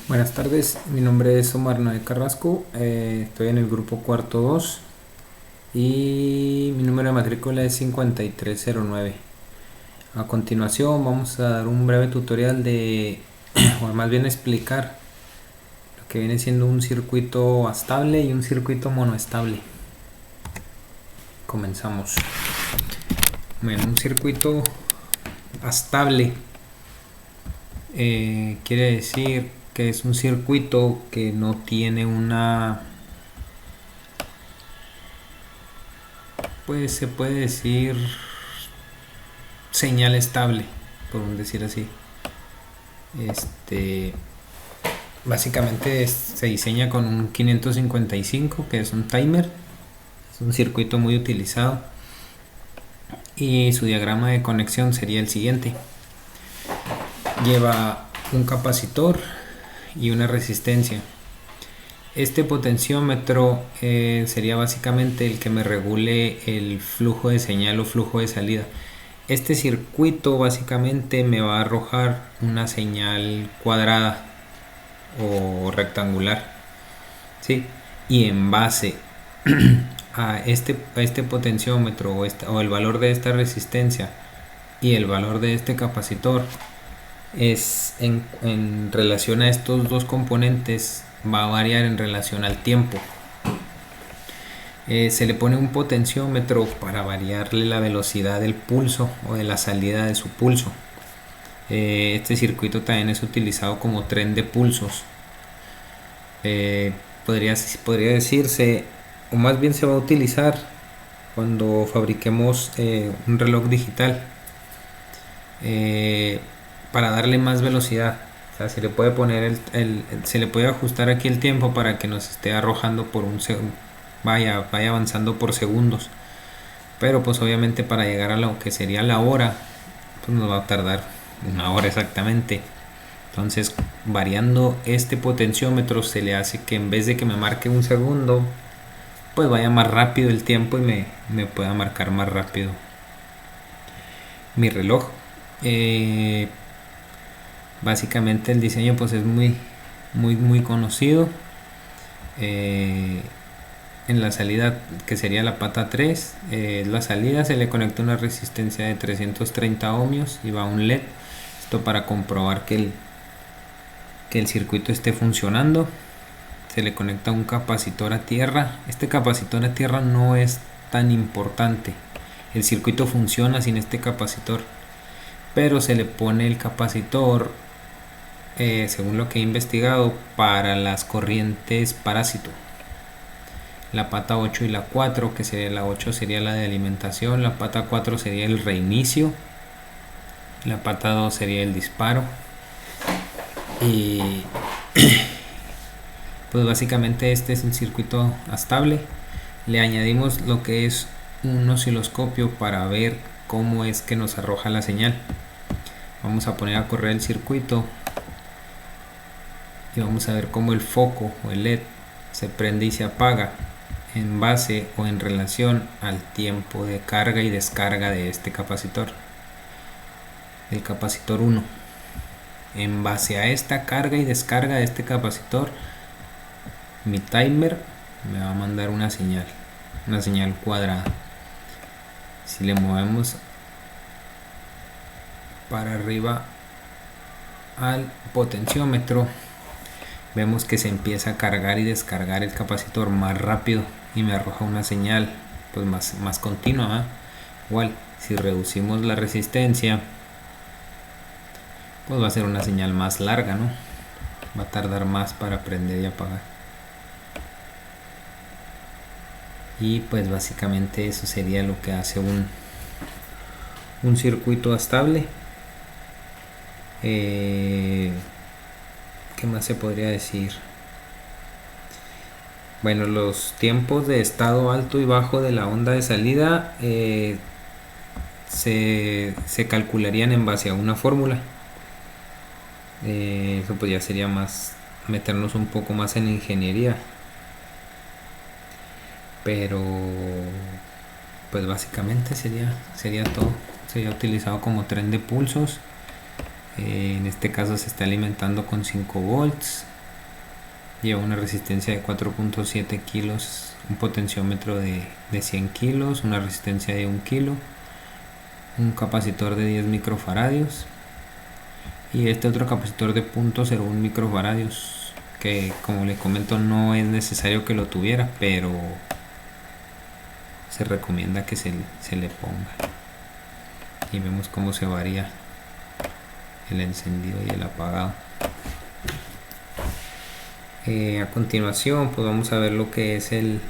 Buenas tardes, mi nombre es Omar Noé Carrasco, estoy en el grupo cuarto 2 y mi número de matrícula es 5309. A continuación vamos a dar un breve tutorial o más bien explicar lo que viene siendo un circuito estable y un circuito monoestable. Comenzamos. Bueno, un circuito estable quiere decir que es un circuito que no tiene pues se puede decir señal estable, por decir así. Este básicamente se diseña con un 555, que es un timer, es un circuito muy utilizado, y su diagrama de conexión sería el siguiente. Lleva un capacitor y una resistencia. Este potenciómetro sería básicamente el que me regule el flujo de señal o flujo de salida. Este circuito básicamente me va a arrojar una señal cuadrada o rectangular, ¿sí? Y en base a este potenciómetro o el valor de esta resistencia y el valor de este capacitor, es en relación a estos dos componentes, va a variar en relación al tiempo. Se le pone un potenciómetro para variarle la velocidad del pulso o de la salida de su pulso. Este circuito también es utilizado como tren de pulsos. Podría decirse, o más bien se va a utilizar cuando fabriquemos un reloj digital, para darle más velocidad. O sea, se le puede poner se le puede ajustar aquí el tiempo para que nos esté arrojando por un segundo, vaya avanzando por segundos, pero pues obviamente para llegar a lo que sería la hora, pues nos va a tardar una hora exactamente. Entonces, variando este potenciómetro, se le hace que en vez de que me marque un segundo, pues vaya más rápido el tiempo y me pueda marcar más rápido mi reloj. Básicamente el diseño pues es muy conocido. En la salida, que sería la pata 3, la salida, se le conecta una resistencia de 330 ohmios y va un LED. Esto para comprobar que el circuito esté funcionando. Se le conecta un capacitor a tierra. Este capacitor a tierra no es tan importante, el circuito funciona sin este capacitor, pero se le pone el capacitor, según lo que he investigado, para las corrientes parásito. La pata 8 y la 4, que sería la 8 sería la de alimentación, la pata 4 sería el reinicio, la pata 2 sería el disparo. Y pues básicamente este es un circuito estable. Le añadimos lo que es un osciloscopio para ver cómo es que nos arroja la señal. Vamos a poner a correr el circuito y vamos a ver cómo el foco o el LED se prende y se apaga en base o en relación al tiempo de carga y descarga de este capacitor, el capacitor 1. En base a esta carga y descarga de este capacitor, mi timer me va a mandar una señal cuadrada. Si le movemos para arriba al potenciómetro, vemos que se empieza a cargar y descargar el capacitor más rápido y me arroja una señal pues más continua, ¿eh? Igual, si reducimos la resistencia, pues va a ser una señal más larga, ¿no? Va a tardar más para prender y apagar. Y pues básicamente eso sería lo que hace un circuito estable. ¿Qué más se podría decir? Bueno, los tiempos de estado alto y bajo de la onda de salida se calcularían en base a una fórmula. Eso pues ya sería más meternos un poco más en ingeniería, pero pues básicamente sería todo. Sería utilizado como tren de pulsos. En este caso se está alimentando con 5 volts. lleva una resistencia de 4.7 kilos, un potenciómetro de 100 kilos, una resistencia de 1 kilo, un capacitor de 10 microfaradios y este otro capacitor de 0.01 microfaradios, que como les comento no es necesario que lo tuviera, pero se recomienda que se le ponga. Y vemos cómo se varía el encendido y el apagado. A continuación pues vamos a ver lo que es el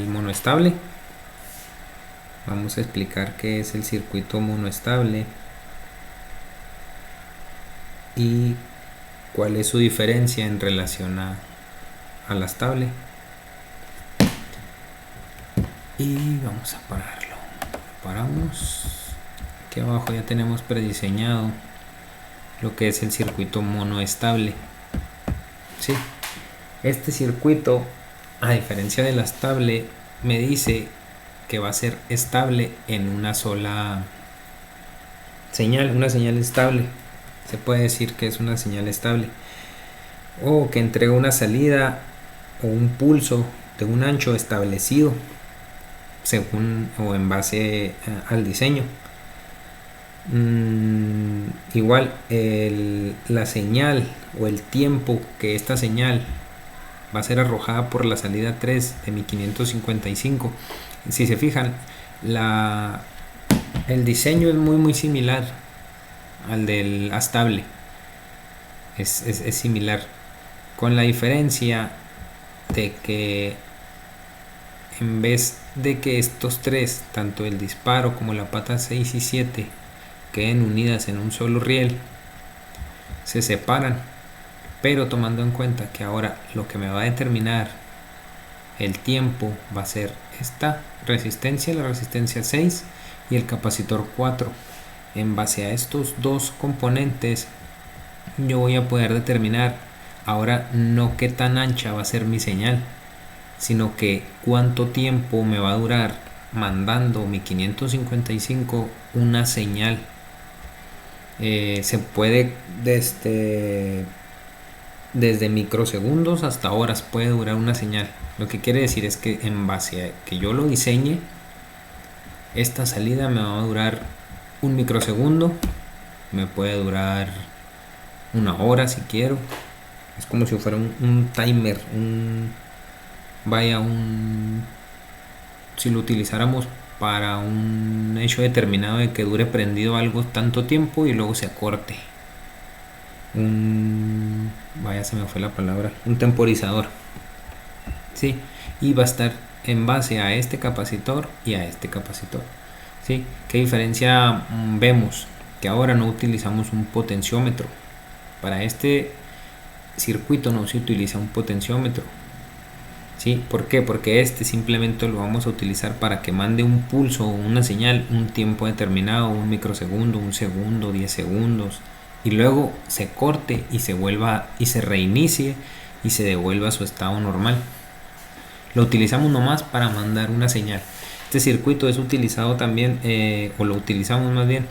monoestable. Vamos a explicar qué es el circuito monoestable y cuál es su diferencia en relación a la estable. Y vamos a pararlo. Paramos. Aquí abajo ya tenemos prediseñado lo que es el circuito monoestable. Sí, este circuito, a diferencia de la estable, me dice que va a ser estable en una sola señal, una señal estable. Se puede decir que es una señal estable, o que entrega una salida o un pulso de un ancho establecido según o en base al diseño. Igual la señal o el tiempo que esta señal va a ser arrojada por la salida 3 de mi 555. Si se fijan, el diseño es muy similar al del estable. Es similar, con la diferencia de que en vez de que estos tres, tanto el disparo como la pata 6 y 7, queden unidas en un solo riel, se separan, pero tomando en cuenta que ahora lo que me va a determinar el tiempo va a ser esta resistencia, la resistencia 6 y el capacitor 4. En base a estos dos componentes yo voy a poder determinar ahora no qué tan ancha va a ser mi señal, sino que cuánto tiempo me va a durar mandando mi 555 una señal. Se puede desde microsegundos hasta horas puede durar una señal. Lo que quiere decir es que en base a que yo lo diseñe, esta salida me va a durar un microsegundo, me puede durar una hora si quiero. Es como si fuera un timer, si lo utilizáramos para un hecho determinado de que dure prendido algo tanto tiempo y luego se acorte. Se me fue la palabra. Un temporizador. Sí, y va a estar en base a este capacitor y a este capacitor. ¿Sí? ¿Qué diferencia vemos? Que ahora no utilizamos un potenciómetro. Para este circuito no se utiliza un potenciómetro. ¿Sí? ¿Por qué? Porque este simplemente lo vamos a utilizar para que mande un pulso o una señal un tiempo determinado, un microsegundo, un segundo, 10 segundos, y luego se corte y se vuelva y se reinicie y se devuelva a su estado normal. Lo utilizamos nomás para mandar una señal. Este circuito es utilizado también, o lo utilizamos más bien,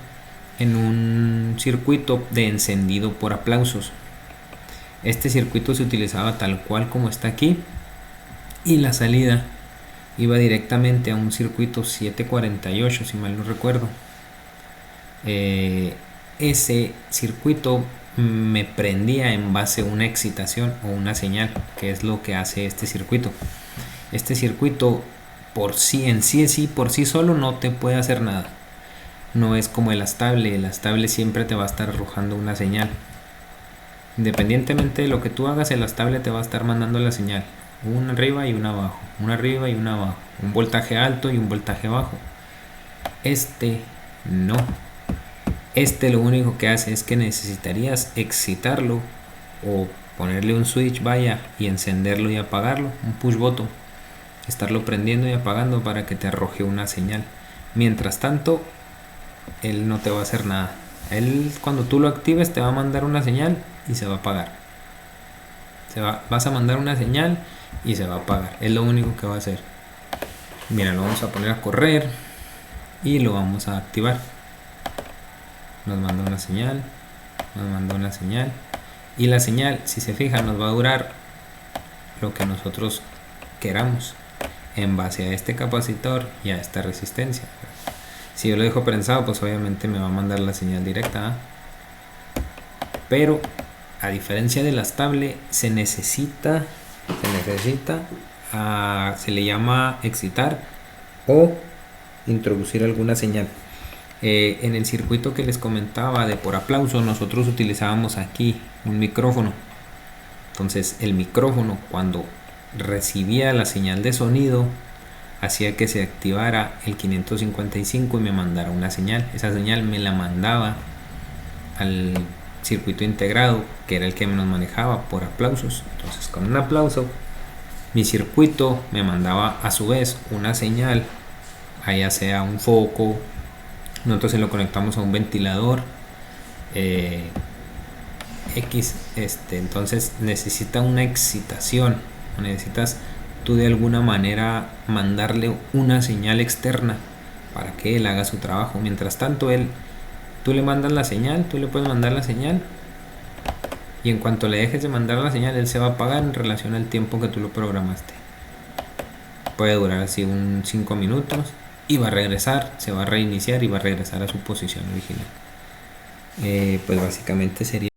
en un circuito de encendido por aplausos. Este circuito se utilizaba tal cual como está aquí, y la salida iba directamente a un circuito 748, si mal no recuerdo. Ese circuito me prendía en base a una excitación o una señal, que es lo que hace este circuito. Este circuito por sí solo no te puede hacer nada. No es como el estable siempre te va a estar arrojando una señal. Independientemente de lo que tú hagas, el estable te va a estar mandando la señal. Una arriba y una abajo, una arriba y una abajo, un voltaje alto y un voltaje bajo. Este no. Este lo único que hace es que necesitarías excitarlo o ponerle un switch, y encenderlo y apagarlo, un push button, estarlo prendiendo y apagando para que te arroje una señal. Mientras tanto, él no te va a hacer nada. Él, cuando tú lo actives, te va a mandar una señal y se va a apagar. Vas a mandar una señal y se va a apagar. Es lo único que va a hacer. Mira, lo vamos a poner a correr y lo vamos a activar. Nos manda una señal, y la señal, si se fijan, nos va a durar lo que nosotros queramos en base a este capacitor y a esta resistencia. Si yo lo dejo prensado, pues obviamente me va a mandar la señal directa, ¿eh? Pero a diferencia de las tablets, se le llama excitar o introducir alguna señal. En el circuito que les comentaba de por aplauso, nosotros utilizábamos aquí un micrófono. Entonces el micrófono, cuando recibía la señal de sonido, hacía que se activara el 555 y me mandara una señal. Esa señal me la mandaba al circuito integrado, que era el que nos manejaba por aplausos. Entonces con un aplauso mi circuito me mandaba a su vez una señal, ya sea un foco, nosotros se lo conectamos a un ventilador entonces necesita una excitación, necesitas tú de alguna manera mandarle una señal externa para que él haga su trabajo. Mientras tanto tú le mandas la señal, tú le puedes mandar la señal, y en cuanto le dejes de mandar la señal, él se va a apagar en relación al tiempo que tú lo programaste. Puede durar así 5 minutos y va a regresar, se va a reiniciar y va a regresar a su posición original. Pues básicamente sería